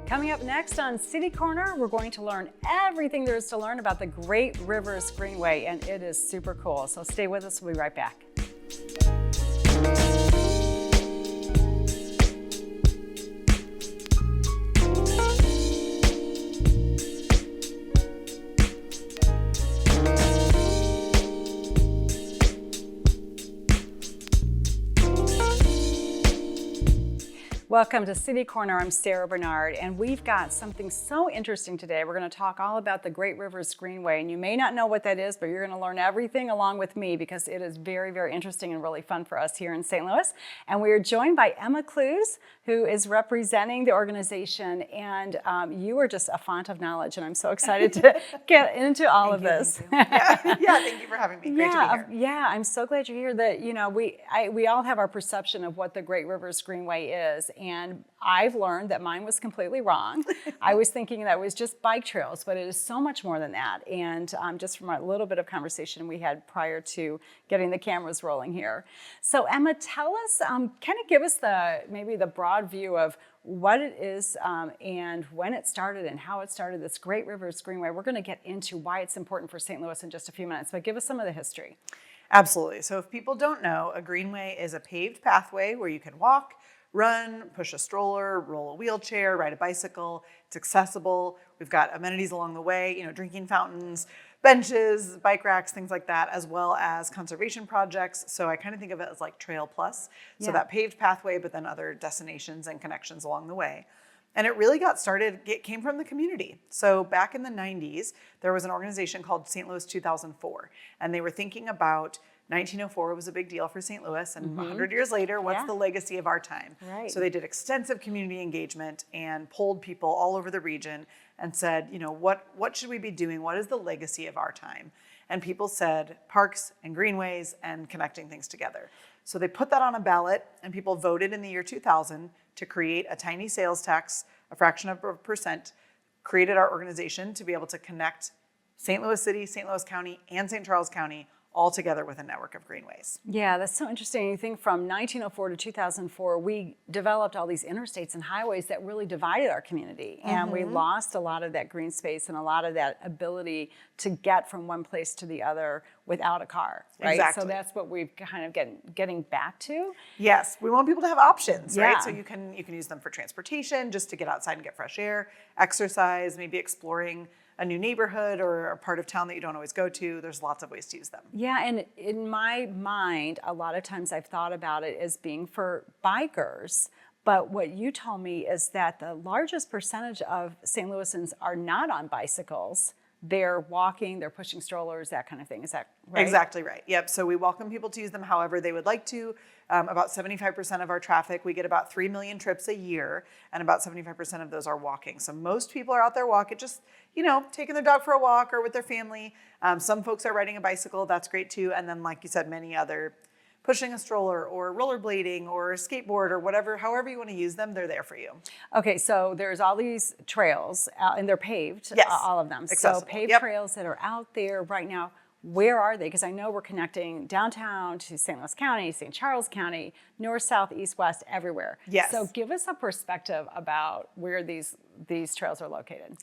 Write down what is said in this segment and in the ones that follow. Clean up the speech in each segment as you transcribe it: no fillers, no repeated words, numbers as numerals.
Coming up next on City Corner, we're going to learn everything there is to learn about the Great Rivers Greenway, and it is super cool. So stay with us, we'll be right back. Welcome to City Corner. I'm Sarah Bernard, and we've got something so interesting today. We're going to talk all about the Great Rivers Greenway, and you may not know what that is, but you're going to learn everything along with me because it is very, very interesting and really fun for us here in St. Louis. And we are joined by Emma Klues, who is representing the organization, and you are just a font of knowledge, and I'm so excited to get into all of this. Yeah, thank you for having me. Great to be here. Yeah, I'm so glad you're here. That we all have our perception of what the Great Rivers Greenway is. And I've learned that mine was completely wrong. I was thinking that it was just bike trails, but it is so much more than that. And just from a little bit of conversation we had prior to getting the cameras rolling here. So Emma, tell us, kind of give us maybe the broad view of what it is and when it started and how it started, this Great Rivers Greenway. We're going to get into why it's important for St. Louis in just a few minutes, but give us some of the history. Absolutely. So if people don't know, a greenway is a paved pathway where you can walk, run, push a stroller, roll a wheelchair, ride a bicycle. It's accessible. We've got amenities along the way, drinking fountains, benches, bike racks, things like that, as well as conservation projects. So I kind of think of it as like Trail Plus. So that paved pathway, but then other destinations and connections along the way. And it really got started, it came from the community. So back in the 90s, there was an organization called St. Louis 2004, and they were thinking about 1904 was a big deal for St. Louis, and 100 years later, what's the legacy of our time? Right. So they did extensive community engagement and polled people all over the region and said, what should we be doing? What is the legacy of our time? And people said parks and greenways and connecting things together. So they put that on a ballot, and people voted in the year 2000 to create a tiny sales tax, a fraction of a percent, created our organization to be able to connect St. Louis City, St. Louis County, and St. Charles County all together with a network of greenways. Yeah, that's so interesting. You think from 1904 to 2004, we developed all these interstates and highways that really divided our community. And we lost a lot of that green space and a lot of that ability to get from one place to the other without a car, right? Exactly. So that's what we've kind of getting back to. Yes, we want people to have options, right? So you can use them for transportation, just to get outside and get fresh air, exercise, maybe exploring a new neighborhood or a part of town that you don't always go to. There's lots of ways to use them. Yeah, and in my mind, a lot of times I've thought about it as being for bikers, but what you told me is that the largest percentage of St. Louisans are not on bicycles. They're walking, they're pushing strollers, that kind of thing. Is that right? Exactly right. Yep. So we welcome people to use them however they would like to. About 75% of our traffic, we get about 3 million trips a year, and about 75% of those are walking. So most people are out there walking, just, taking their dog for a walk or with their family. Some folks are riding a bicycle. That's great too. And then, like you said, many other pushing a stroller or rollerblading or a skateboard or whatever, however you want to use them, they're there for you. Okay, so there's all these trails, and they're paved, Yes. All of them. Accessible. So paved Yep. trails that are out there right now, where are they? Because I know we're connecting downtown to St. Louis County, St. Charles County, north, south, east, west, everywhere. Yes. So give us a perspective about where these trails are located.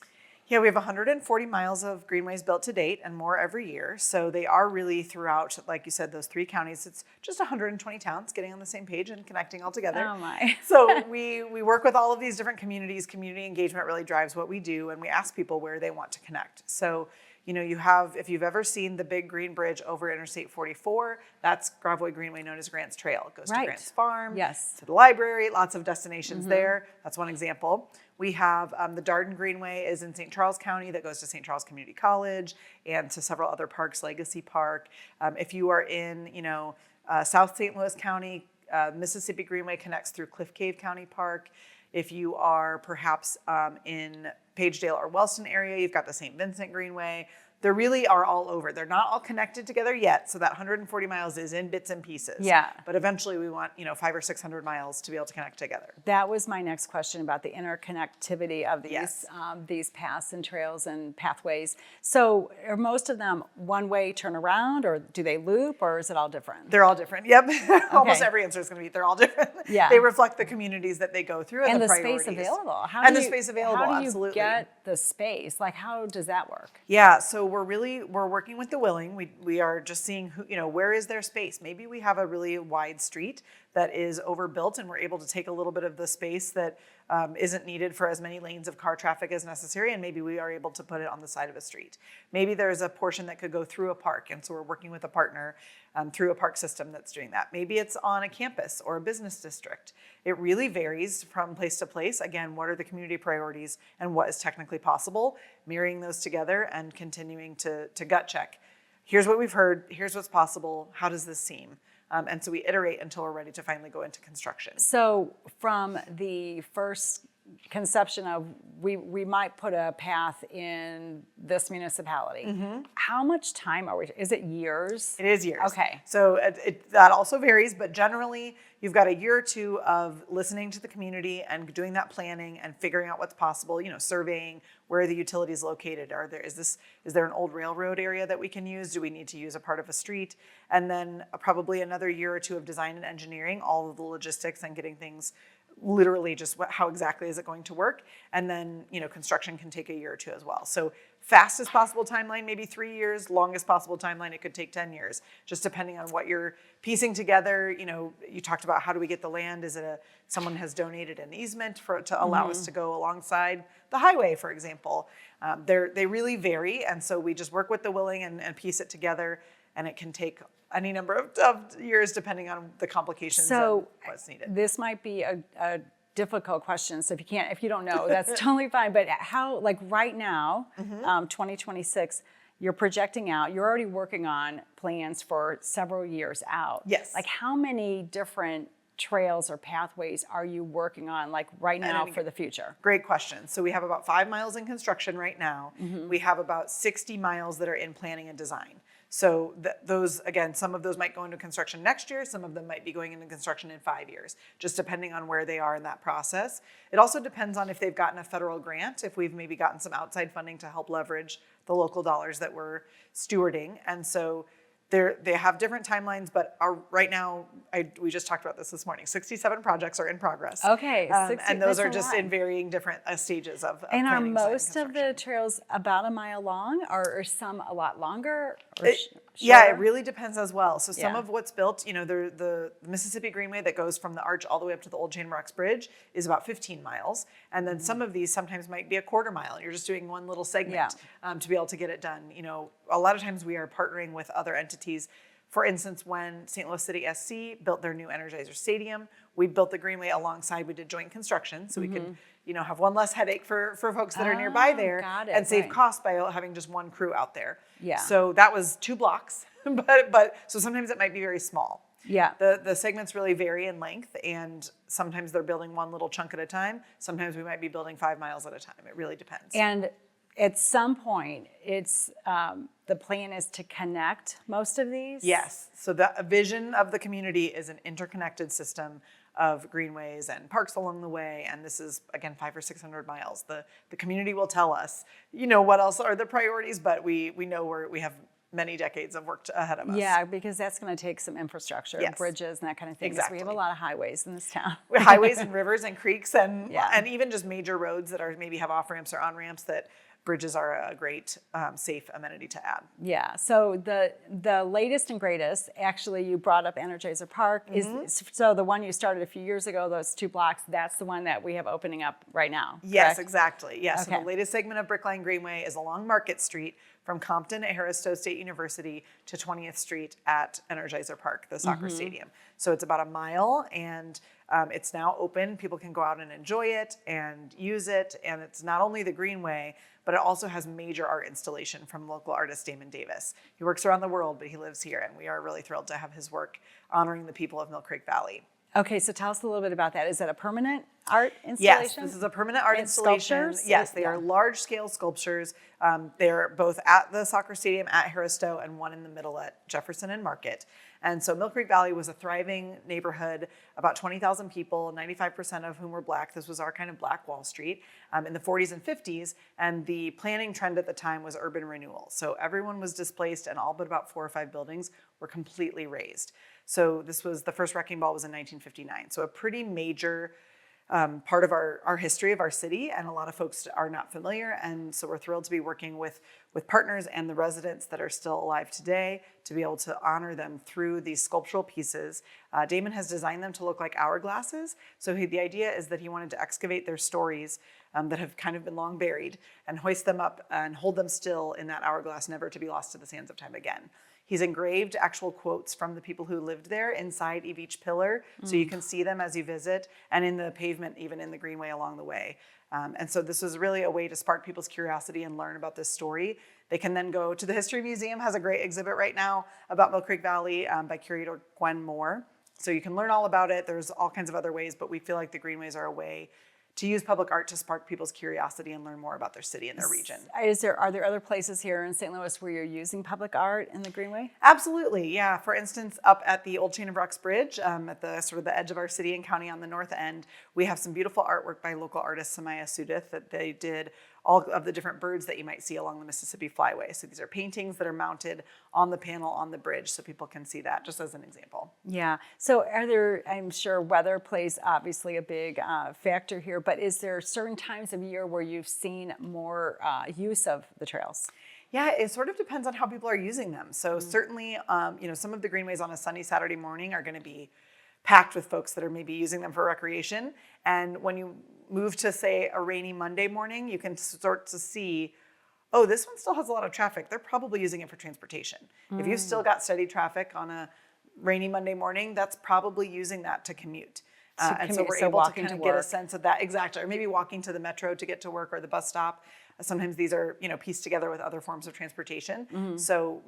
Yeah, we have 140 miles of greenways built to date and more every year. So they are really throughout, like you said, those 3 counties. It's just 120 towns getting on the same page and connecting all together. Oh my. So we work with all of these different communities. Community engagement really drives what we do, and we ask people where they want to connect. So, if you've ever seen the big green bridge over Interstate 44, that's Gravois Greenway, known as Grant's Trail. It goes to Grant's Farm, to the library, lots of destinations there. That's one example. We have the Darden Greenway is in St. Charles County that goes to St. Charles Community College and to several other parks, Legacy Park. If you are in, South St. Louis County, Mississippi Greenway connects through Cliff Cave County Park. If you are perhaps in Pagedale or Wellston area, you've got the St. Vincent Greenway. they really are all over. They're not all connected together yet. So that 140 miles is in bits and pieces. Yeah. But eventually we want, 500 or 600 miles to be able to connect together. That was my next question about the interconnectivity of Yes. these paths and trails and pathways. So are most of them one-way turnaround, or do they loop, or is it all different? They're all different. Yep. Almost every answer is going to be they're all different. Yeah. They reflect the communities that they go through and the priorities. space available. The space available, how do you absolutely. get the space? Like, how does that work? Yeah, so we're working with the willing. We are just seeing where is their space. Maybe we have a really wide street that is overbuilt, and we're able to take a little bit of the space that isn't needed for as many lanes of car traffic as necessary, and maybe we are able to put it on the side of a street. Maybe there's a portion that could go through a park, and so we're working with a partner through a park system that's doing that. Maybe it's on a campus or a business district. It really varies from place to place. Again, what are the community priorities and what is technically possible? Marrying those together and continuing to gut check. Here's what we've heard. Here's what's possible. How does this seem? And so we iterate until we're ready to finally go into construction. So from the first conception of we might put a path in this municipality, how much time are we? Is it years? It is years. Okay. So that also varies, but generally you've got a year or two of listening to the community and doing that planning and figuring out what's possible. Surveying where are the utilities located. Is there an old railroad area that we can use? Do we need to use a part of a street? And then probably another year or two of design and engineering, all of the logistics and getting things literally just how exactly is it going to work. And then, construction can take a year or two as well. So fastest possible timeline, maybe 3 years. Longest possible timeline, it could take 10 years, just depending on what you're piecing together. You talked about how do we get the land? Is it someone has donated an easement to allow us to go alongside the highway, for example? They really vary. And so we just work with the willing and piece it together. And it can take any number of years depending on the complications and what's needed. This might be a difficult question. So if you don't know, that's totally fine. But how, like right now, 2026, you're projecting out, you're already working on plans for several years out. Yes. Like how many different trails or pathways are you working on like right now for the future? Great question. So we have about 5 miles in construction right now. We have about 60 miles that are in planning and design. So those, again, some of those might go into construction next year. Some of them might be going into construction in 5 years, just depending on where they are in that process. It also depends on if they've gotten a federal grant, if we've maybe gotten some outside funding to help leverage the local dollars that we're stewarding. And so they have different timelines, but right now, we just talked about this morning, 67 projects are in progress. Okay. And those are just in varying different stages of And are planning, design, most of the trails about a mile long, or are some a lot longer? Yeah, it really depends as well. So some Yeah. of what's built, the Mississippi Greenway that goes from the arch all the way up to the Old Chain Rocks Bridge is about 15 miles. And then some of these sometimes might be a quarter mile, and you're just doing one little segment to be able to get it done. A lot of times we are partnering with other entities. For instance, when St. Louis City SC built their new Energizer Stadium, we built the Greenway alongside. We did joint construction, so we could, have one less headache for folks that are nearby there, and save costs by having just one crew out there. Yeah. So that was 2 blocks, but so sometimes it might be very small. Yeah. The segments really vary in length, and sometimes they're building one little chunk at a time. Sometimes we might be building 5 miles at a time. It really depends. And at some point, it's the plan is to connect most of these? Yes. So the vision of the community is an interconnected system of greenways and parks along the way. And this is, again, 500 or 600 miles. The community will tell us, what else are the priorities, but we know we have many decades of work ahead of us. Yeah, because that's going to take some infrastructure, bridges and that kind of thing. Exactly. We have a lot of highways in this town. Highways and rivers and creeks and even just major roads that maybe have off ramps or on ramps that bridges are a great safe amenity to add. Yeah, so the latest and greatest, actually you brought up Energizer Park, is so the one you started a few years ago, those 2 blocks, that's the one that we have opening up right now, Yes, correct? exactly. Yes, Okay. so the latest segment of Brickline Greenway is along Market Street from Compton at Harris-Stowe State University to 20th Street at Energizer Park, the soccer stadium. So it's about a mile, and it's now open. People can go out and enjoy it and use it, and it's not only the Greenway, but it also has major art installation from local artist Damon Davis. He works around the world, but he lives here, and we are really thrilled to have his work honoring the people of Mill Creek Valley. Okay, so tell us a little bit about that. Is that a permanent art installation? Yes, this is a permanent art And installation. sculptures? Yes, they Yeah. are large-scale sculptures. They're both at the soccer stadium at Harristow and one in the middle at Jefferson and Market. And so Mill Creek Valley was a thriving neighborhood, about 20,000 people, 95% of whom were Black. This was our kind of Black Wall Street in the 40s and 50s. And the planning trend at the time was urban renewal. So everyone was displaced and all but about 4 or 5 buildings were completely razed. So this was, the first wrecking ball was in 1959. So a pretty major part of our history of our city, and a lot of folks are not familiar, and so we're thrilled to be working with partners and the residents that are still alive today to be able to honor them through these sculptural pieces. Damon has designed them to look like hourglasses, so the idea is that he wanted to excavate their stories that have kind of been long buried and hoist them up and hold them still in that hourglass, never to be lost to the sands of time again. He's engraved actual quotes from the people who lived there inside of each pillar, so you can see them as you visit, and in the pavement, even in the greenway along the way. And so this was really a way to spark people's curiosity and learn about this story. They can then go to the History Museum, has a great exhibit right now about Mill Creek Valley by curator Gwen Moore. So you can learn all about it. There's all kinds of other ways, but we feel like the greenways are a way to use public art to spark people's curiosity and learn more about their city and their region. Are there other places here in St. Louis where you're using public art in the Greenway? Absolutely, yeah. For instance, up at the Old Chain of Rocks Bridge, at the sort of the edge of our city and county on the north end, we have some beautiful artwork by local artist Samaya Sudith that they did all of the different birds that you might see along the Mississippi Flyway. So these are paintings that are mounted on the panel on the bridge so people can see that, just as an example. Yeah. So I'm sure weather plays obviously a big factor here, but is there certain times of year where you've seen more use of the trails? Yeah, it sort of depends on how people are using them. So certainly, some of the greenways on a sunny Saturday morning are going to be packed with folks that are maybe using them for recreation. And when you move to, say, a rainy Monday morning, you can start to see, oh, this one still has a lot of traffic. They're probably using it for transportation. If you've still got steady traffic on a rainy Monday morning, that's probably using that to commute. And so we're able to kind of get a sense of that, exactly, or maybe walking to the metro to get to work or the bus stop. Sometimes these are, pieced together with other forms of transportation. So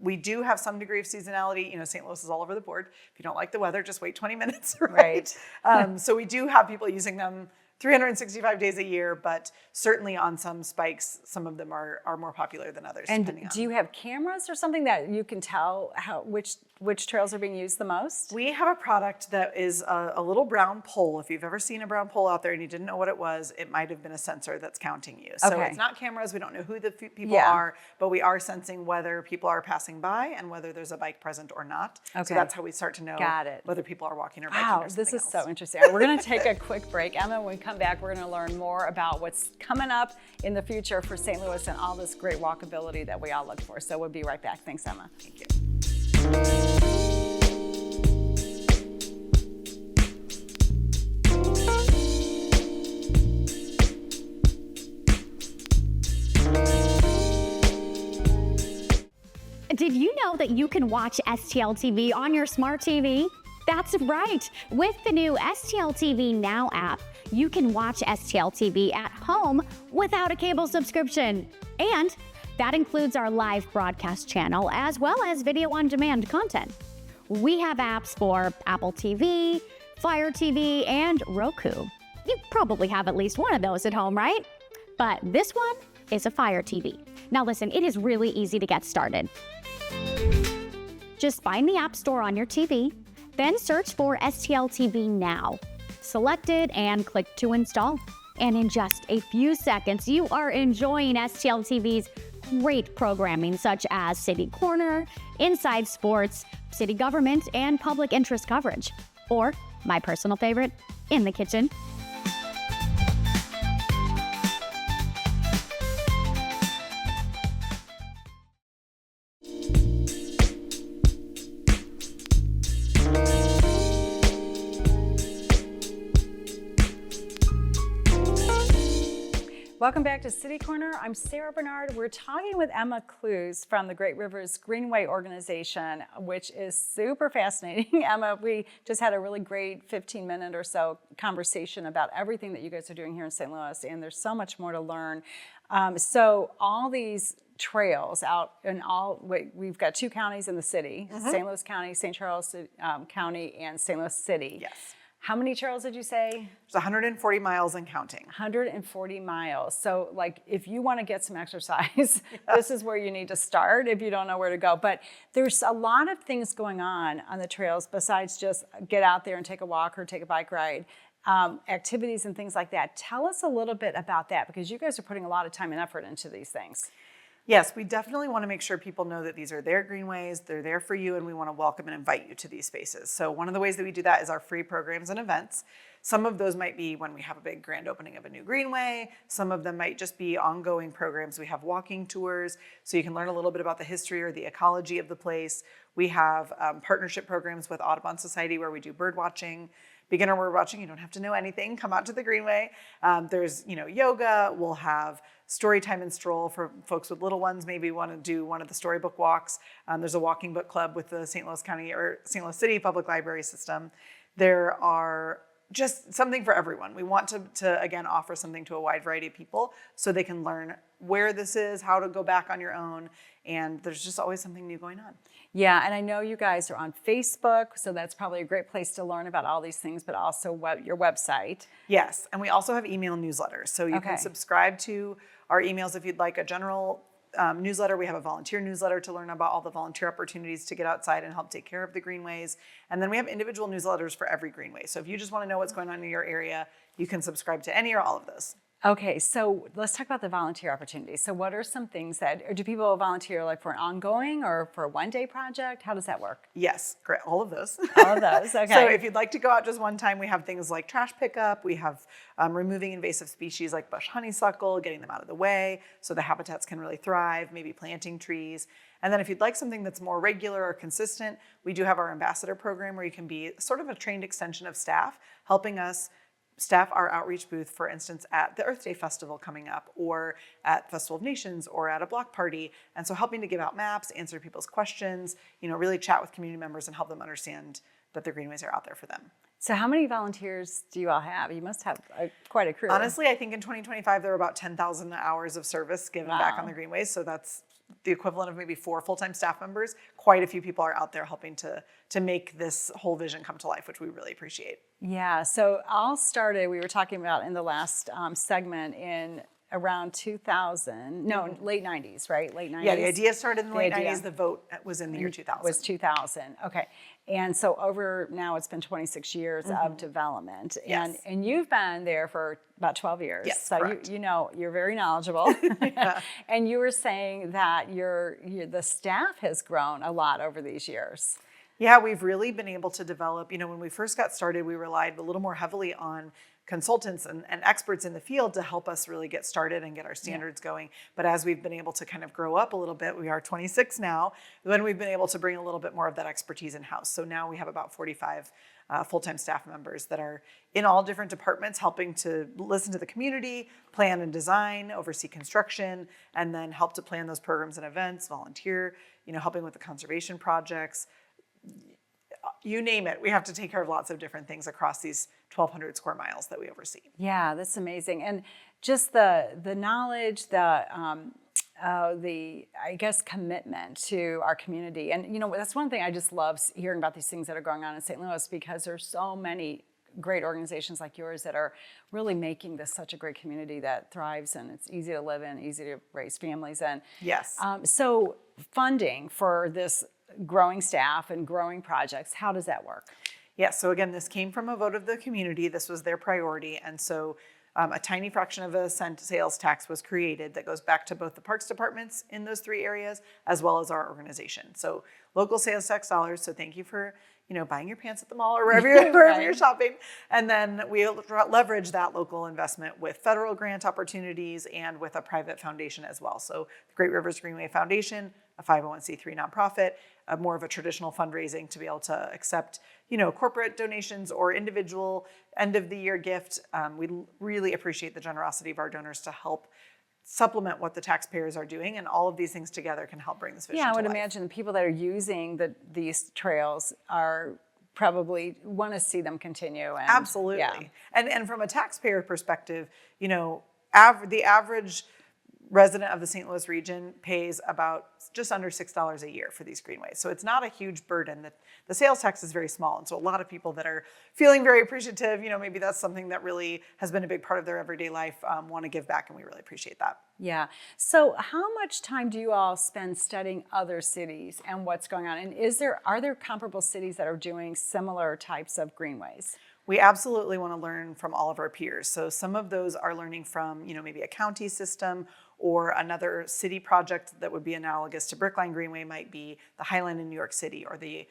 we do have some degree of seasonality. St. Louis is all over the board. If you don't like the weather, just wait 20 minutes, right? So we do have people using them 365 days a year, but certainly on some spikes, some of them are more popular than others. And do you have cameras or something that you can tell which trails are being used the most? We have a product that is a little brown pole. If you've ever seen a brown pole out there and you didn't know what it was, it might have been a sensor that's counting you. So it's not cameras. We don't know who the people are, but we are sensing whether people are passing by and whether there's a bike present or not. Okay. So that's how we start to know whether people are walking or biking or something else. This is so interesting. We're going to take a quick break. Emma, when we come back, we're going to learn more about what's coming up in the future for St. Louis and all this great walkability that we all look for. So we'll be right back. Thanks, Emma. Thank you. Did you know that you can watch STL TV on your smart TV? That's right. With the new STL TV Now app, you can watch STL TV at home without a cable subscription. And that includes our live broadcast channel as well as video on demand content. We have apps for Apple TV, Fire TV, and Roku. You probably have at least one of those at home, right? But this one is a Fire TV. Now listen, it is really easy to get started. Just find the App Store on your TV, then search for STL TV Now. Select it and click to install. And in just a few seconds, you are enjoying STL TV's great programming such as City Corner, Inside Sports, City Government, and public interest coverage. Or, my personal favorite, In the Kitchen. Welcome back to City Corner. I'm Sarah Bernard. We're talking with Emma Klues from the Great Rivers Greenway organization, which is super fascinating. Emma, we just had a really great 15-minute or so conversation about everything that you guys are doing here in St. Louis, and there's so much more to learn. So all these trails out in we've got 2 counties in the city, St. Louis County, St. Charles County, and St. Louis City. Yes. How many trails did you say? It's 140 miles and counting. 140 miles. So like if you want to get some exercise, this is where you need to start if you don't know where to go. But there's a lot of things going on the trails besides just get out there and take a walk or take a bike ride. Activities and things like that. Tell us a little bit about that because you guys are putting a lot of time and effort into these things. Yes, we definitely want to make sure people know that these are their greenways, they're there for you, and we want to welcome and invite you to these spaces. So one of the ways that we do that is our free programs and events. Some of those might be when we have a big grand opening of a new greenway. Some of them might just be ongoing programs. We have walking tours, so you can learn a little bit about the history or the ecology of the place. We have partnership programs with Audubon Society where we do bird watching. Beginner bird watching, you don't have to know anything. Come out to the Greenway. There's yoga. We'll have story time and stroll for folks with little ones. Maybe want to do one of the storybook walks. There's a walking book club with the St. Louis County or St. Louis City Public Library System. There are just something for everyone. We want to again offer something to a wide variety of people so they can learn where this is, how to go back on your own, and there's just always something new going on. Yeah, and I know you guys are on Facebook, so that's probably a great place to learn about all these things, but also your website. Yes, and we also have email newsletters, so you can subscribe to our emails if you'd like a general newsletter. We have a volunteer newsletter to learn about all the volunteer opportunities to get outside and help take care of the greenways. And then we have individual newsletters for every greenway. So if you just want to know what's going on in your area, you can subscribe to any or all of those. Okay, so let's talk about the volunteer opportunities. So what are some things or do people volunteer like for an ongoing or for a one-day project? How does that work? Yes, great. All of those. All of those, okay. So if you'd like to go out just one time, we have things like trash pickup. We have removing invasive species like bush honeysuckle, getting them out of the way so the habitats can really thrive, maybe planting trees. And then if you'd like something that's more regular or consistent, we do have our ambassador program where you can be sort of a trained extension of staff, helping us staff our outreach booth, for instance, at the Earth Day Festival coming up, or at Festival of Nations, or at a block party. And so helping to give out maps, answer people's questions, really chat with community members and help them understand that the greenways are out there for them. So how many volunteers do you all have? You must have quite a crew. Honestly, I think in 2025, there were about 10,000 hours of service given back on the greenways. So that's the equivalent of maybe 4 full-time staff members. Quite a few people are out there helping to make this whole vision come to life, which we really appreciate. Yeah, so all started, we were talking about in the last segment in around 2000, late 90s, right? Late 90s? Yeah, the idea started in the late 90s. The vote was in the year 2000. Was 2000, okay. And so over now it's been 26 years of development. Yes. And you've been there for about 12 years. Yes, so correct. you're very knowledgeable. Yeah. And you were saying that the staff has grown a lot over these years. Yeah, we've really been able to develop, when we first got started, we relied a little more heavily on consultants and experts in the field to help us really get started and get our standards going. But as we've been able to kind of grow up a little bit, we are 26 now, then we've been able to bring a little bit more of that expertise in-house. So now we have about 45 full-time staff members that are in all different departments helping to listen to the community, plan and design, oversee construction, and then help to plan those programs and events, volunteer, helping with the conservation projects. You name it, we have to take care of lots of different things across these 1,200 square miles that we oversee. Yeah, that's amazing. And just the knowledge, the I guess commitment to our community. And that's one thing I just love hearing about these things that are going on in St. Louis, because there's so many great organizations like yours that are really making this such a great community that thrives, and it's easy to live in, easy to raise families in. Yes. So funding for this growing staff and growing projects, how does that work? Yeah, so again, this came from a vote of the community. This was their priority. And so a tiny fraction of a cent sales tax was created that goes back to both the parks departments in those 3 areas, as well as our organization. So local sales tax dollars. So thank you for buying your pants at the mall or wherever you're Right. shopping. And then we leverage that local investment with federal grant opportunities and with a private foundation as well. So the Great Rivers Greenway Foundation, a 501c3 nonprofit, more of a traditional fundraising to be able to accept, corporate donations or individual end of the year gift. We really appreciate the generosity of our donors to help supplement what the taxpayers are doing, and all of these things together can help bring this vision Yeah, I to would life. imagine the people that are using these trails are probably want to see them continue. And, Absolutely. Yeah. And from a taxpayer perspective, the average resident of the St. Louis region pays about just under $6 a year for these greenways. So it's not a huge burden. The sales tax is very small. And so a lot of people that are feeling very appreciative, maybe that's something that really has been a big part of their everyday life, want to give back. And we really appreciate that. Yeah. So how much time do you all spend studying other cities and what's going on? And are there comparable cities that are doing similar types of greenways? We absolutely want to learn from all of our peers. So some of those are learning from, maybe a county system, or another city project that would be analogous to Brookline Greenway might be the Highline in New York City, or the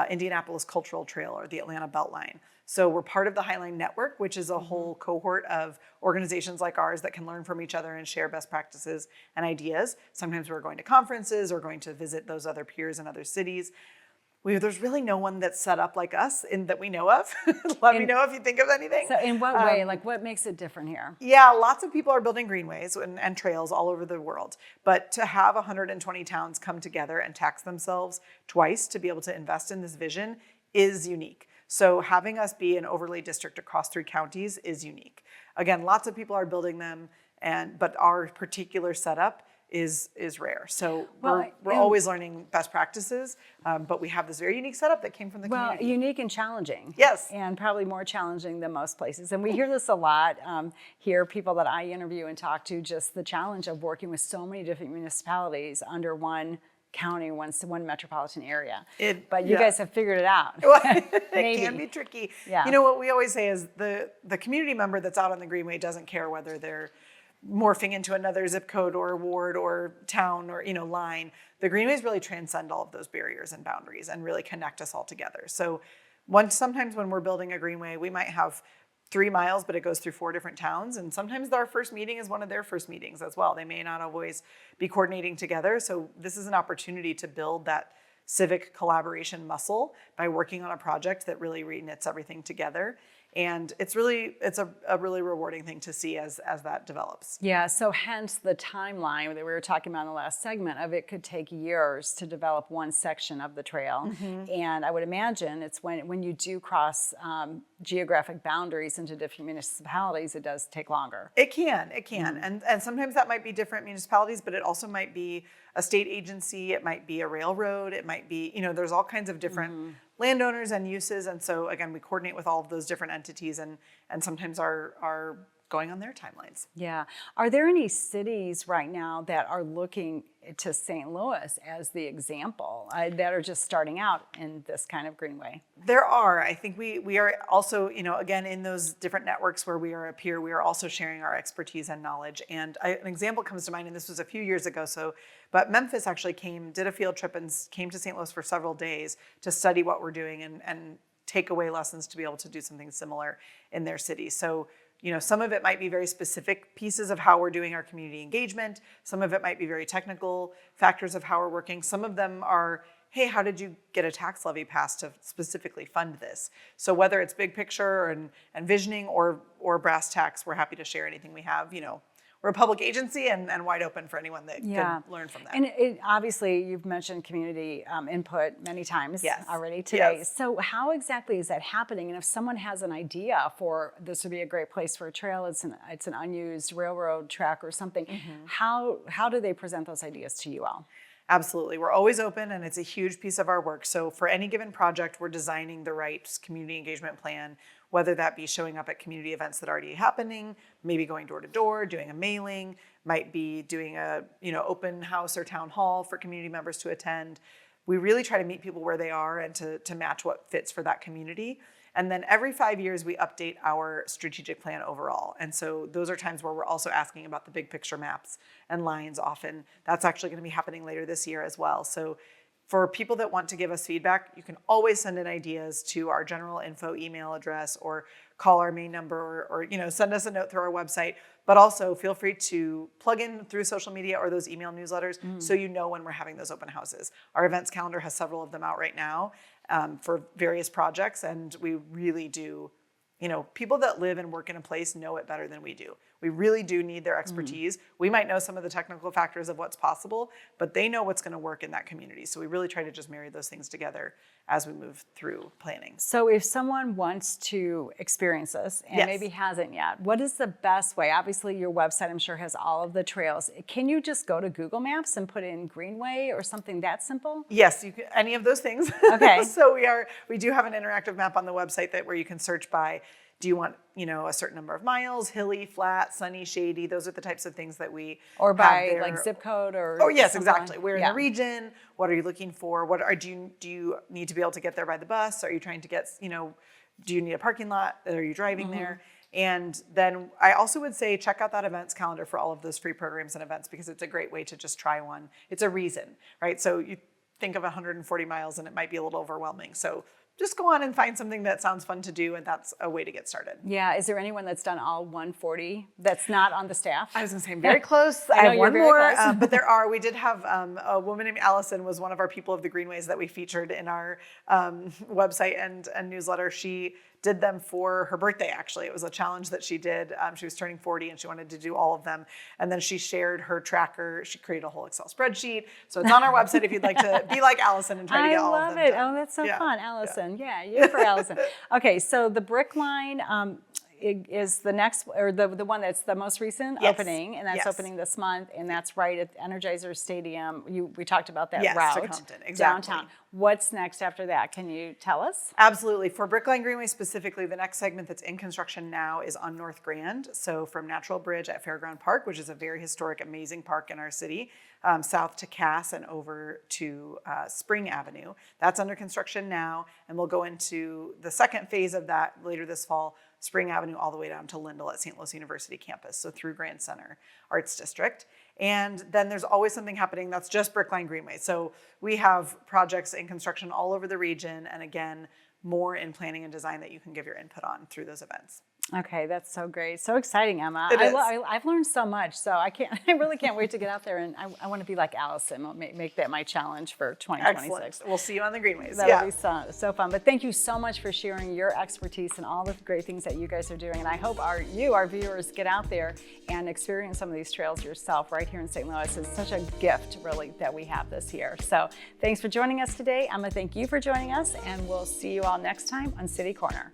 Indianapolis Cultural Trail, or the Atlanta Beltline. So we're part of the Highline Network, which is a whole cohort of organizations like ours that can learn from each other and share best practices and ideas. Sometimes we're going to conferences or going to visit those other peers in other cities. There's really no one that's set up like us that we know of. Let me know if you think of anything. So in what way, what makes it different here? Yeah, lots of people are building greenways and trails all over the world. But to have 120 towns come together and tax themselves twice to be able to invest in this vision is unique. So having us be an overlay district across 3 counties is unique. Again, lots of people are building them, but our particular setup is rare. So we're always learning best practices, but we have this very unique setup that came from the community. Unique and challenging. Yes. And probably more challenging than most places. And we hear this a lot, hear people that I interview and talk to, just the challenge of working with so many different municipalities under one county, one metropolitan area. But you guys have figured it out. It can be tricky. Yeah. What we always say is the community member that's out on the Greenway doesn't care whether they're morphing into another zip code or ward or town or line. The greenways really transcend all of those barriers and boundaries and really connect us all together. So sometimes when we're building a greenway, we might have 3 miles, but it goes through 4 different towns. And sometimes our first meeting is one of their first meetings as well. They may not always be coordinating together. So this is an opportunity to build that civic collaboration muscle by working on a project that really knits everything together. And it's a really rewarding thing to see as that develops. Yeah, so hence the timeline that we were talking about in the last segment of it could take years to develop one section of the trail. And I would imagine it's when you do cross geographic boundaries into different municipalities, it does take longer. It can. And sometimes that might be different municipalities, but it also might be a state agency, it might be a railroad, it might be, there's all kinds of different landowners and uses. And so again, we coordinate with all of those different entities and sometimes are going on their timelines. Yeah. Are there any cities right now that are looking to St. Louis as the example that are just starting out in this kind of greenway? There are. I think we are also, again, in those different networks where we are a peer, we are also sharing our expertise and knowledge. And an example comes to mind, and this was a few years ago. But Memphis actually did a field trip and came to St. Louis for several days to study what we're doing and take away lessons to be able to do something similar in their city. So, some of it might be very specific pieces of how we're doing our community engagement. Some of it might be very technical factors of how we're working. Some of them are, hey, how did you get a tax levy passed to specifically fund this? So whether it's big picture and visioning or brass tacks, we're happy to share anything we have. We're a public agency and wide open for anyone that can learn from that. And obviously, you've mentioned community input many times already today. Yes. So how exactly is that happening? And if someone has an idea for this would be a great place for a trail, it's an unused railroad track or something, how do they present those ideas to you all? Absolutely. We're always open, and it's a huge piece of our work. So for any given project, we're designing the right community engagement plan, whether that be showing up at community events that are already happening, maybe going door to door, doing a mailing, might be doing a open house or town hall for community members to attend. We really try to meet people where they are and to match what fits for that community. And then every 5 years, we update our strategic plan overall. And so those are times where we're also asking about the big picture maps and lines often. That's actually going to be happening later this year as well. So For people that want to give us feedback, you can always send in ideas to our general info email address or call our main number or send us a note through our website. But also feel free to plug in through social media or those email newsletters so you know when we're having those open houses. Our events calendar has several of them out right now for various projects, and we really do, people that live and work in a place know it better than we do. We really do need their expertise. We might know some of the technical factors of what's possible, but they know what's going to work in that community. So we really try to just marry those things together as we move through planning. So if someone wants to experience this and maybe hasn't yet, what is the best way? Obviously your website, I'm sure, has all of the trails. Can you just go to Google Maps and put in Greenway or something that simple? Yes, you can, any of those things. Okay. So we do have an interactive map on the website where you can search by, do you want, a certain number of miles, hilly, flat, sunny, shady? Those are the types of things that we or by have there. like zip code or. Oh yes, exactly. Where in the region? What are you looking for? Do you need to be able to get there by the bus? Are you trying to get, do you need a parking lot? Are you driving there? And then I also would say check out that events calendar for all of those free programs and events, because it's a great way to just try one. It's a reason, right? So you think of 140 miles and it might be a little overwhelming. So just go on and find something that sounds fun to do, and that's a way to get started. Yeah. Is there anyone that's done all 140 that's not on the staff? I was going to say I'm very close. I have one more, but we did have a woman named Allison was one of our people of the Greenways that we featured in our website and newsletter. She did them for her birthday, actually. It was a challenge that she did. She was turning 40 and she wanted to do all of them. And then she shared her tracker. She created a whole Excel spreadsheet. So it's on our website if you'd like to be like Allison and try to get all of them done. Oh, that's so fun, Allison. Yeah, you're for Allison. Okay, so the brick line is the next, or the one that's the most recent opening, and that's opening this month, and that's right at Energizer Stadium. We talked about that route. To Compton, exactly. Downtown. What's next after that? Can you tell us? Absolutely. For Brickline Greenway specifically, the next segment that's in construction now is on North Grand. So from Natural Bridge at Fairground Park, which is a very historic, amazing park in our city, south to Cass and over to Spring Avenue. That's under construction now, and we'll go into the second phase of that later this fall, Spring Avenue all the way down to Lindell at St. Louis University campus, so through Grand Center Arts District. And then there's always something happening that's just Brickline Greenway. So we have projects in construction all over the region, and again, more in planning and design that you can give your input on through those events. Okay, that's so great. So exciting, Emma. It is. I've learned so much, so I really can't wait to get out there, and I want to be like Allison. I'll make that my challenge for 2026. Excellent. We'll see you on the Greenways. That'll be so fun. But thank you so much for sharing your expertise and all the great things that you guys are doing. And I hope our viewers, get out there and experience some of these trails yourself right here in St. Louis. It's such a gift, really, that we have this here. So thanks for joining us today. Emma, thank you for joining us, and we'll see you all next time on City Corner.